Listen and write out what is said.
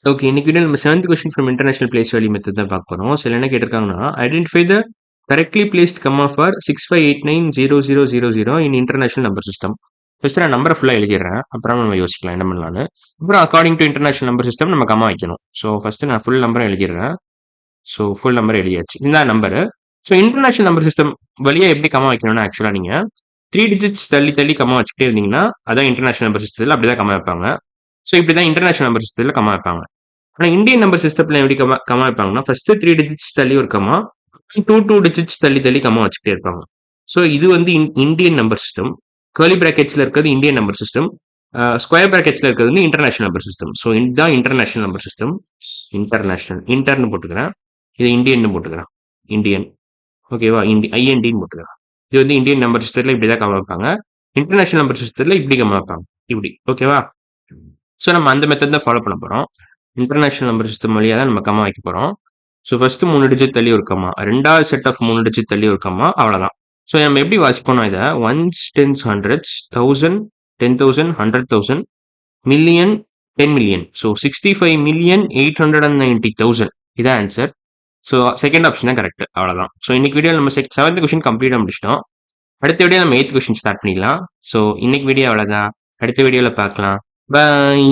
Okay. இன்னைக்கு video நம்ம 7th question from international place value method தான் பார்க்க போறோம். ஸோ என்ன கேட்டிருக்காங்கன்னா, identify the correctly placed comma for 65890000 in international number system. First நான் நம்பரை ஃபுல்லா எழுதிடுறேன். அப்புறம் நம்ம யோசிக்கலாம் என்ன பண்ணலாம்னு. அப்புறம் according to international number system நம்ம கம்மா வைக்கணும். ஸோ ஃபர்ஸ்ட் நான் ஃபுல் நம்பரை எழுதிடுறேன். ஸோ ஃபுல் நம்பர் எழுதியாச்சு. இதுதான் number. So international number system வழியா எப்படி கம்மா வைக்கணும்னா ஆக்சுவலா நீங்க 3 டிஜிட்ஸ் தள்ளி தள்ளி கம்மா வச்சுக்கிட்டே இருந்தீங்கன்னா அதான் இன்டர்நேஷனல் நம்பர் சிஸ்டத்தில் அப்படிதான் கம்மா வைப்பாங்க. ஸோ இப்படிதான் இன்டர்நேஷனல் நம்பர் சிஸ்டத்தில் கம்மா வைப்பாங்க. ஆனா இந்தியன் நம்பர் சிஸ்டத்துல எப்படி கமா வைப்பாங்கன்னா ஃபர்ஸ்ட் 3 டிஜிட்ஸ் தள்ளி ஒரு கமா, 2 டிஜிட்ஸ் தள்ளி தள்ளி கமா வச்சுக்கிட்டே இருப்பாங்க. ஸோ இது வந்து இந்தியன் நம்பர் சிஸ்டம். கர்லி பிராக்கெட்ஸ்ல இருக்கிறது இந்தியன் நம்பர் சிஸ்டம். ஸ்கொயர் பிராக்கெட்ஸ்ல இருக்கிறது வந்து இன்டர்நேஷனல் நம்பர் சிஸ்டம். ஸோ இதுதான் இன்டர்நேஷனல் நம்பர் சிஸ்டம். இன்டர்னு போட்டுக்கிறேன். இது இந்தியன் போட்டுக்கிறேன். இந்தியன் ஓகேவா? ஐஎன்டின்னு போட்டுக்கிறேன். இது வந்து இந்தியன் நம்பர் சிஸ்டத்துல இப்படிதான் கமா வைப்பாங்க. இன்டர்நேஷனல் நம்பர் சிஸ்டத்துல இப்படி கமா வைப்பாங்க. இப்படி ஓகேவா? ஸோ நம்ம அந்த மெத்தட் தான் ஃபாலோ பண்ண போறோம். இன்டர்நேஷனல் நம்பர் சிஸ்டம் வழியாக தான் நம்ம கம்மா வைக்க போகிறோம். ஸோ ஃபர்ஸ்ட் 3 டிஜிட் தள்ளி ஒரு கம்மா, ரெண்டாவது செட் ஆஃப் 3 டிஜிட் தள்ளி ஒரு கம்மா, அவ்வளோதான். ஸோ நம்ம எப்படி வாசிப்போம்னா இதை ones, tens, hundreds, 1000, 10,000, 100,000, million, 10 million. So 65,890,000 இதான் ஆன்சர். ஸோ செகண்ட் ஆப்ஷன் தான் கரெக்ட். அவ்வளோதான். ஸோ இன்னைக்கு வீடியோ நம்ம 7th கொஸ்டின் கம்ப்ளீட்டாக முடிச்சிட்டோம். அடுத்த வீடியோ நம்ம 8th கொஸ்டின் ஸ்டார்ட் பண்ணிடலாம். ஸோ இன்னைக்கு வீடியோ அவ்வளோதான். அடுத்த வீடியோவில் பார்க்கலாம். பாய்.